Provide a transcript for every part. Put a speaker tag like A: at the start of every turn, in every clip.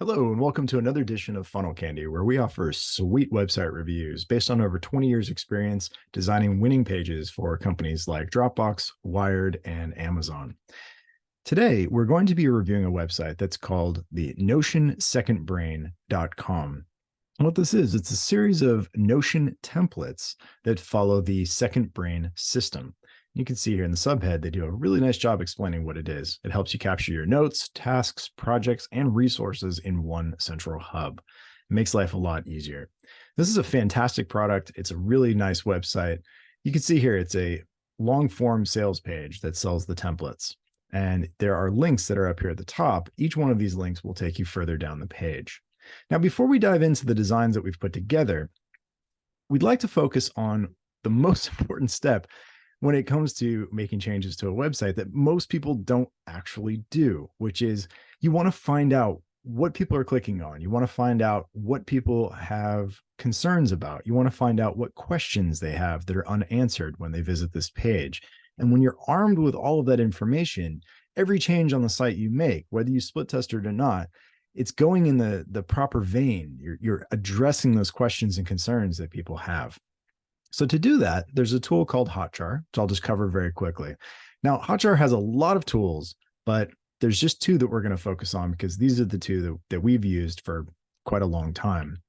A: Hello, and welcome to another edition of Funnel Candy, where we offer sweet website reviews based on over 20 years' experience designing winning pages for companies like Dropbox, Wired, and Amazon. Today, we're going to be reviewing a website that's called the NotionSecondBrain.com. What this is, it's a series of Notion templates that follow the Second Brain system. You can see here in the subhead, they do a really nice job explaining what it is. It helps you capture your notes, tasks, projects, and resources in one central hub. It makes life a lot easier. This is a fantastic product. It's a really nice website. You can see here, it's a long form sales page that sells the templates. And there are links that are up here at the top. Each one of these links will take you further down the page. Now, before we dive into the designs that we've put together, we'd like to focus on the most important step when it comes to making changes to a website that most people don't actually do, which is you want to find out what people are clicking on. You want to find out what people have concerns about. You want to find out what questions they have that are unanswered when they visit this page. And when you're armed with all of that information, every change on the site you make, whether you split test it or not, it's going in the proper vein. You're addressing those questions and concerns that people have. So to do that, there's a tool called Hotjar, which I'll just cover very quickly. Now, Hotjar has a lot of tools, but there's just two that we're going to focus on because these are the two that we've used for quite a long time.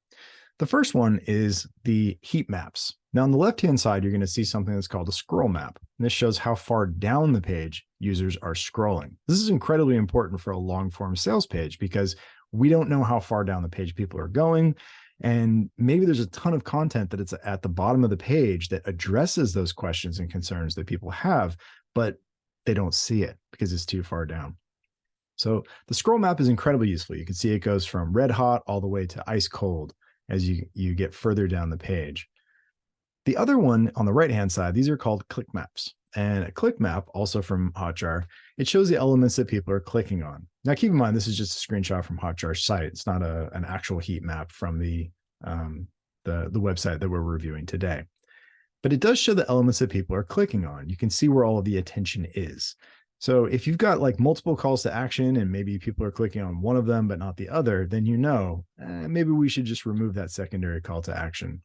A: The first one is the heat maps. Now, on the left-hand side, you're going to see something that's called a scroll map. And this shows how far down the page users are scrolling. This is incredibly important for a long-form sales page because we don't know how far down the page people are going. And maybe there's a ton of content that it's at the bottom of the page that addresses those questions and concerns that people have, but they don't see it because it's too far down. So the scroll map is incredibly useful. You can see it goes from red hot all the way to ice cold as you get further down the page. The other one on the right-hand side, these are called click maps. And a click map, also from Hotjar, it shows the elements that people are clicking on. Now, keep in mind, this is just a screenshot from Hotjar's site. It's not an actual heat map from the website that we're reviewing today. But it does show the elements that people are clicking on. You can see where all of the attention is. So if you've got like multiple calls to action and maybe people are clicking on one of them but not the other, then you know, maybe we should just remove that secondary call to action.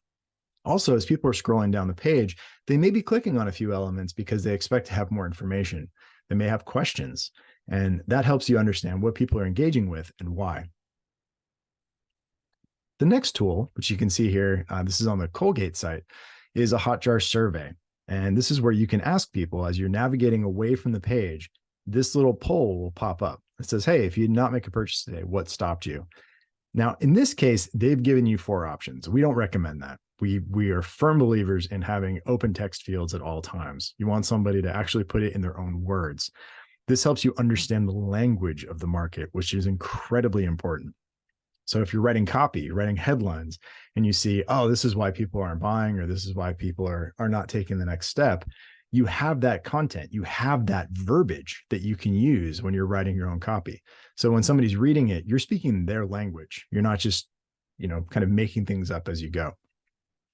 A: Also, as people are scrolling down the page, they may be clicking on a few elements because they expect to have more information. They may have questions, and that helps you understand what people are engaging with and why. The next tool, which you can see here, this is on the Colgate site, is a Hotjar survey. And this is where you can ask people as you're navigating away from the page, this little poll will pop up. It says, hey, if you did not make a purchase today, what stopped you? Now, in this case, they've given you 4 options. We don't recommend that. We are firm believers in having open text fields at all times. You want somebody to actually put it in their own words. This helps you understand the language of the market, which is incredibly important. So if you're writing copy, you're writing headlines, and you see, oh, this is why people aren't buying, or this is why people are not taking the next step, you have that content, you have that verbiage that you can use when you're writing your own copy. So when somebody's reading it, you're speaking their language. You're not just, kind of making things up as you go.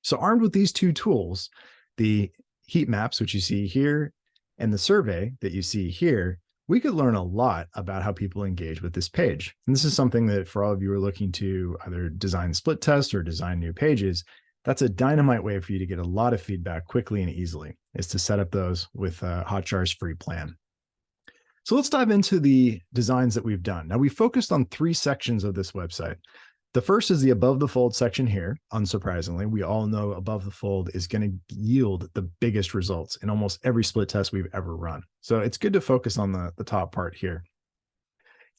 A: So armed with these two tools, the heat maps, which you see here, and the survey that you see here, we could learn a lot about how people engage with this page. And this is something that for all of you who are looking to either design split test or design new pages, that's a dynamite way for you to get a lot of feedback quickly and easily, is to set up those with Hotjar's free plan. So let's dive into the designs that we've done. Now, we focused on 3 sections of this website. The first is the above the fold section here. Unsurprisingly, we all know above the fold is going to yield the biggest results in almost every split test we've ever run. So it's good to focus on the top part here.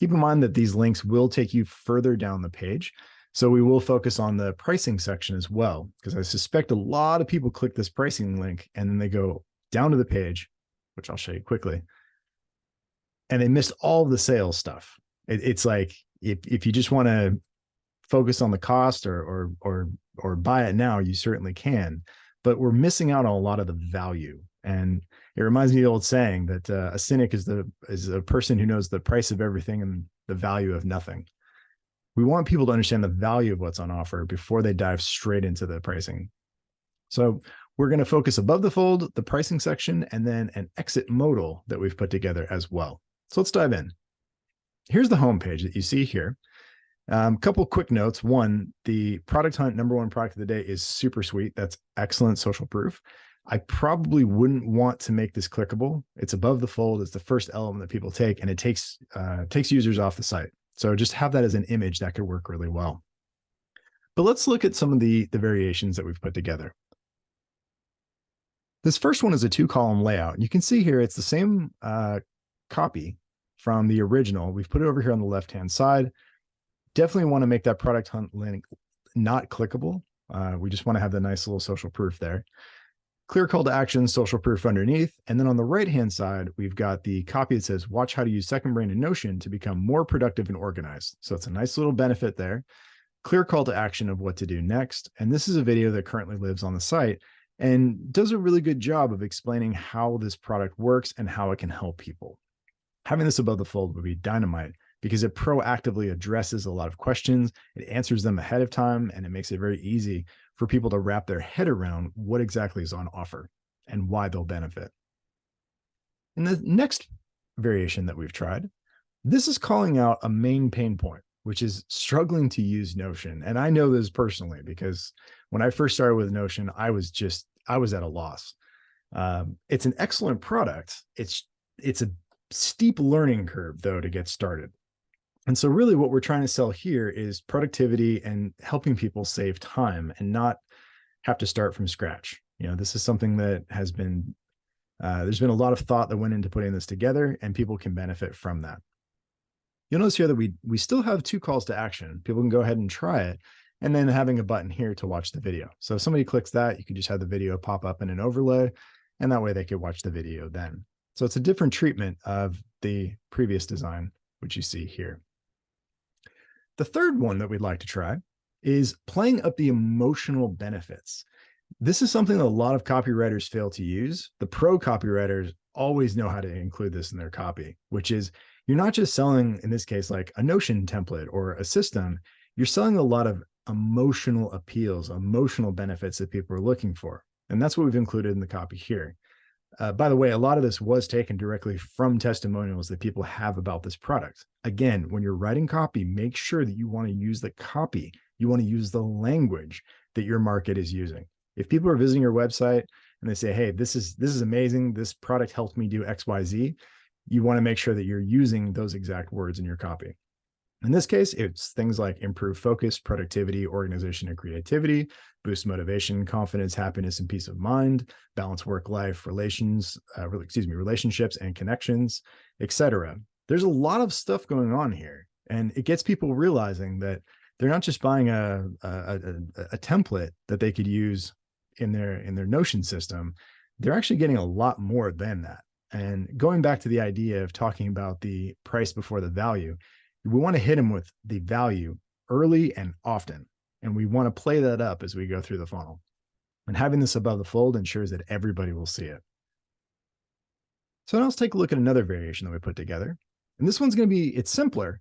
A: Keep in mind that these links will take you further down the page. So we will focus on the pricing section as well, because I suspect a lot of people click this pricing link and then they go down to the page, which I'll show you quickly, and they missed all the sales stuff. It's like, if you just want to focus on the cost or buy it now, you certainly can, but we're missing out on a lot of the value. And it reminds me of the old saying that a cynic is a person who knows the price of everything and the value of nothing. We want people to understand the value of what's on offer before they dive straight into the pricing. So we're going to focus above the fold, the pricing section, and then an exit modal that we've put together as well. So let's dive in. Here's the home page that you see here. Couple quick notes. One, the product hunt #1 product of the day is super sweet. That's excellent social proof. I probably wouldn't want to make this clickable. It's above the fold. It's the first element that people take, and it takes users off the site. So just have that as an image that could work really well. But let's look at some of the variations that we've put together. This first one is a 2-column layout. And you can see here, it's the same copy from the original. We've put it over here on the left-hand side. Definitely want to make that product hunt link not clickable. We just want to have the nice little social proof there. Clear call to action, social proof underneath. And then on the right-hand side, we've got the copy that says, watch how to use SecondBrain and Notion to become more productive and organized. So it's a nice little benefit there. Clear call to action of what to do next. And this is a video that currently lives on the site and does a really good job of explaining how this product works and how it can help people. Having this above the fold would be dynamite because it proactively addresses a lot of questions. It answers them ahead of time, and it makes it very easy for people to wrap their head around what exactly is on offer and why they'll benefit. In the next variation that we've tried, this is calling out a main pain point, which is struggling to use Notion. And I know this personally because when I first started with Notion, I was at a loss. It's an excellent product. It's a steep learning curve, though, to get started. And so really what we're trying to sell here is productivity and helping people save time and not have to start from scratch. This is something that has been, there's been a lot of thought that went into putting this together, and people can benefit from that. You'll notice here that we still have 2 calls to action. People can go ahead and try it, and then having a button here to watch the video. So if somebody clicks that, you can just have the video pop up in an overlay, and that way they could watch the video then. So it's a different treatment of the previous design, which you see here. The third one that we'd like to try is playing up the emotional benefits. This is something that a lot of copywriters fail to use. The pro copywriters always know how to include this in their copy, which is you're not just selling, in this case, like a Notion template or a system. You're selling a lot of emotional appeals, emotional benefits that people are looking for. And that's what we've included in the copy here. By the way, a lot of this was taken directly from testimonials that people have about this product. Again, when you're writing copy, make sure that you want to use the copy. You want to use the language that your market is using. If people are visiting your website and they say, hey, this is amazing, this product helped me do XYZ, you want to make sure that you're using those exact words in your copy. In this case, it's things like improve focus, productivity, organization, and creativity, boost motivation, confidence, happiness, and peace of mind, balance work-life relationships and connections, etc. There's a lot of stuff going on here, and it gets people realizing that they're not just buying a template that they could use in their Notion system. They're actually getting a lot more than that. And going back to the idea of talking about the price before the value, we want to hit them with the value early and often. And we want to play that up as we go through the funnel. And having this above the fold ensures that everybody will see it. So now let's take a look at another variation that we put together. And this one's going to be, it's simpler,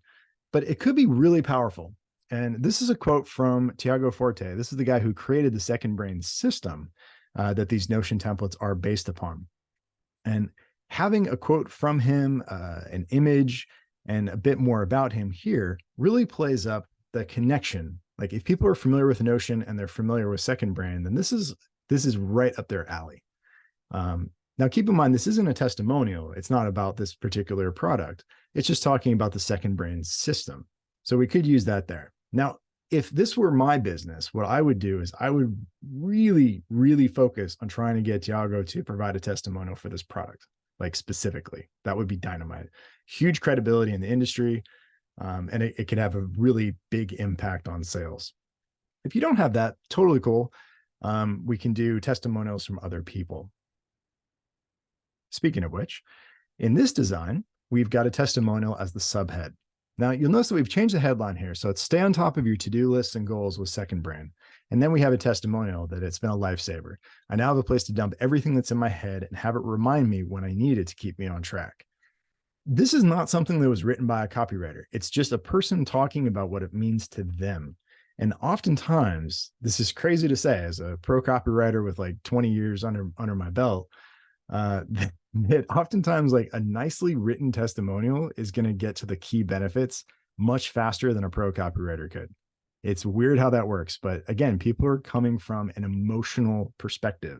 A: but it could be really powerful. And this is a quote from Tiago Forte. This is the guy who created the SecondBrain system that these Notion templates are based upon. And having a quote from him, an image, and a bit more about him here really plays up the connection. Like if people are familiar with Notion and they're familiar with SecondBrain, then this is right up their alley. Now, keep in mind, this isn't a testimonial. It's not about this particular product. It's just talking about the SecondBrain system. So we could use that there. Now, if this were my business, what I would do is I would really, really focus on trying to get Tiago to provide a testimonial for this product. Like specifically, that would be dynamite. Huge credibility in the industry, and it could have a really big impact on sales. If you don't have that, totally cool. We can do testimonials from other people. Speaking of which, in this design, we've got a testimonial as the subhead. Now, you'll notice that we've changed the headline here. So it's stay on top of your to-do lists and goals with SecondBrain. And then we have a testimonial that it's been a lifesaver. I now have a place to dump everything that's in my head and have it remind me when I need it to keep me on track. This is not something that was written by a copywriter. It's just a person talking about what it means to them. And oftentimes, this is crazy to say as a pro copywriter with like 20 years under my belt, that oftentimes like a nicely written testimonial is going to get to the key benefits much faster than a pro copywriter could. It's weird how that works. But again, people are coming from an emotional perspective,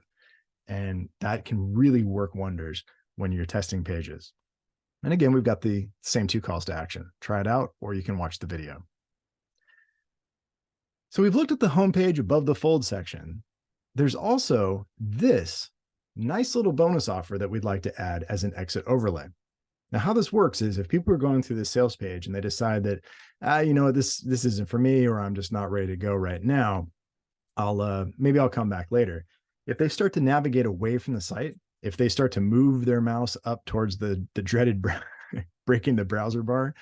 A: and that can really work wonders when you're testing pages. And again, we've got the same 2 calls to action. Try it out, or you can watch the video. So we've looked at the homepage above the fold section. There's also this nice little bonus offer that we'd like to add as an exit overlay. Now, how this works is if people are going through the sales page and they decide that, this isn't for me, or I'm just not ready to go right now, maybe I'll come back later. If they start to navigate away from the site, if they start to move their mouse up towards the dreaded breaking the browser bar,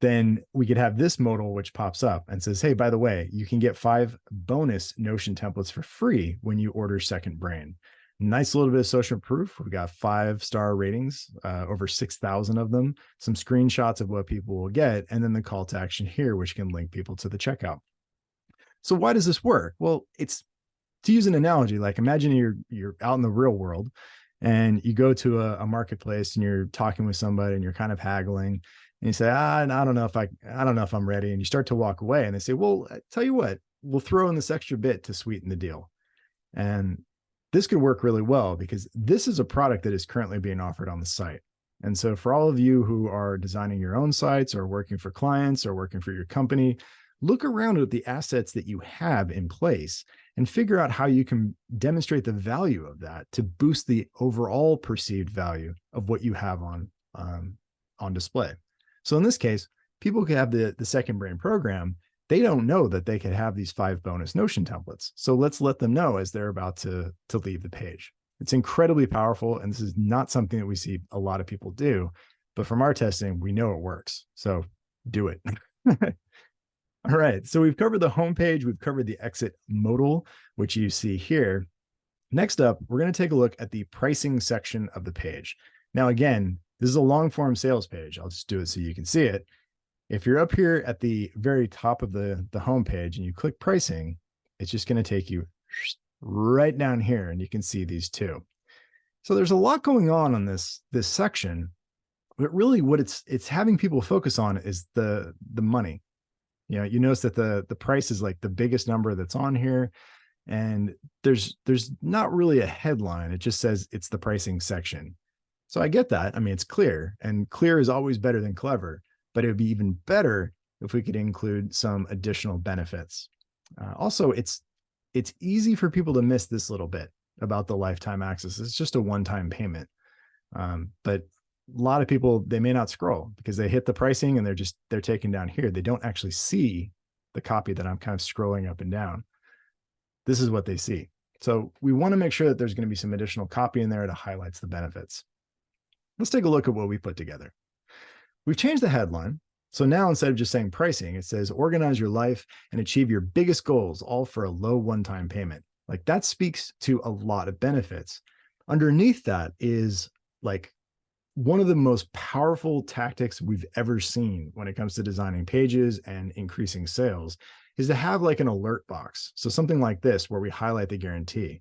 A: then we could have this modal which pops up and says, hey, by the way, you can get 5 bonus Notion templates for free when you order Second Brain. Nice little bit of social proof. We got 5-star ratings, over 6,000 of them, some screenshots of what people will get, and then the call to action here, which can link people to the checkout. So why does this work? Well, it's, to use an analogy, like imagine you're out in the real world and you go to a marketplace and you're talking with somebody and you're kind of haggling. And you say, I don't know if I'm ready. And you start to walk away and they say, well, I tell you what, we'll throw in this extra bit to sweeten the deal. And this could work really well because this is a product that is currently being offered on the site. And so for all of you who are designing your own sites or working for clients or working for your company, look around at the assets that you have in place and figure out how you can demonstrate the value of that to boost the overall perceived value of what you have on display. So in this case, people could have the Second Brain program. They don't know that they could have these 5 bonus Notion templates. So let's let them know as they're about to leave the page. It's incredibly powerful. And this is not something that we see a lot of people do, but from our testing, we know it works. So do it. All right. So we've covered the homepage. We've covered the exit modal, which you see here. Next up, we're going to take a look at the pricing section of the page. Now, again, this is a long form sales page. I'll just do it so you can see it. If you're up here at the very top of the homepage and you click pricing, it's just going to take you right down here and you can see these 2. So there's a lot going on this section, but really what it's having people focus on is the money. You notice that the price is like the biggest number that's on here, and there's not really a headline. It just says it's the pricing section. So I get that. I mean, it's clear, and clear is always better than clever, but it would be even better if we could include some additional benefits. Also, it's easy for people to miss this little bit about the lifetime access. It's just a one-time payment. But a lot of people, they may not scroll because they hit the pricing and they're taken down here. They don't actually see the copy that I'm kind of scrolling up and down. This is what they see. So we want to make sure that there's going to be some additional copy in there that highlights the benefits. Let's take a look at what we put together. We've changed the headline. So now instead of just saying pricing, it says organize your life and achieve your biggest goals, all for a low one-time payment. Like that speaks to a lot of benefits. Underneath that is like one of the most powerful tactics we've ever seen when it comes to designing pages and increasing sales is to have like an alert box. So something like this where we highlight the guarantee.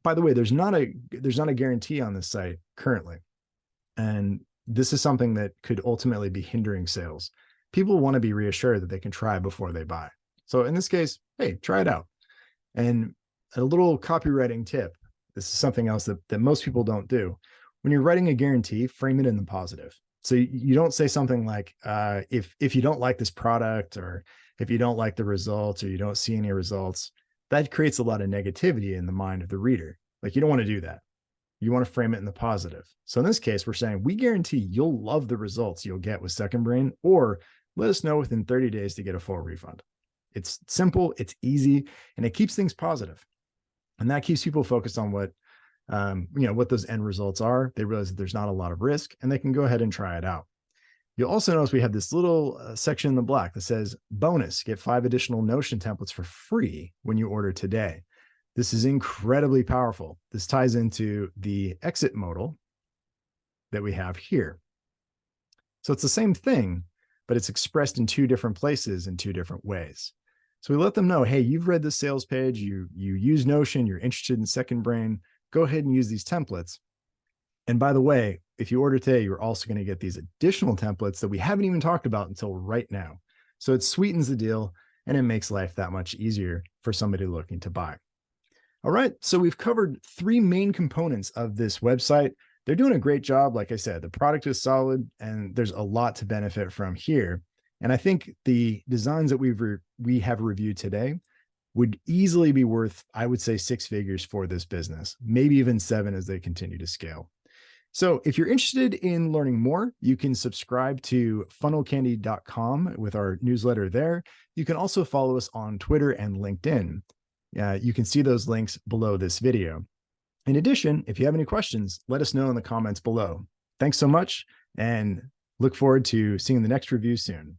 A: By the way, there's not a guarantee on this site currently. And this is something that could ultimately be hindering sales. People want to be reassured that they can try before they buy. So in this case, hey, try it out. And a little copywriting tip. This is something else that most people don't do. When you're writing a guarantee, frame it in the positive. So you don't say something like, if you don't like this product, or if you don't like the results, or you don't see any results, that creates a lot of negativity in the mind of the reader. Like you don't want to do that. You want to frame it in the positive. So in this case, we're saying we guarantee you'll love the results you'll get with Second Brain, or let us know within 30 days to get a full refund. It's simple, it's easy, and it keeps things positive. And that keeps people focused on what those end results are. They realize that there's not a lot of risk and they can go ahead and try it out. You'll also notice we have this little section in the black that says bonus, get 5 additional Notion templates for free when you order today. This is incredibly powerful. This ties into the exit modal that we have here. So it's the same thing, but it's expressed in 2 different places in 2 different ways. So we let them know, hey, you've read the sales page, you use Notion, you're interested in Second Brain, go ahead and use these templates. And by the way, if you order today, you're also going to get these additional templates that we haven't even talked about until right now. So it sweetens the deal and it makes life that much easier for somebody looking to buy. All right, so we've covered 3 main components of this website. They're doing a great job. Like I said, the product is solid and there's a lot to benefit from here. And I think the designs that we have reviewed today would easily be worth, I would say, 6 figures for this business, maybe even 7 as they continue to scale. So if you're interested in learning more, you can subscribe to funnelcandy.com with our newsletter there. You can also follow us on Twitter and LinkedIn. You can see those links below this video. In addition, if you have any questions, let us know in the comments below. Thanks so much and look forward to seeing the next review soon.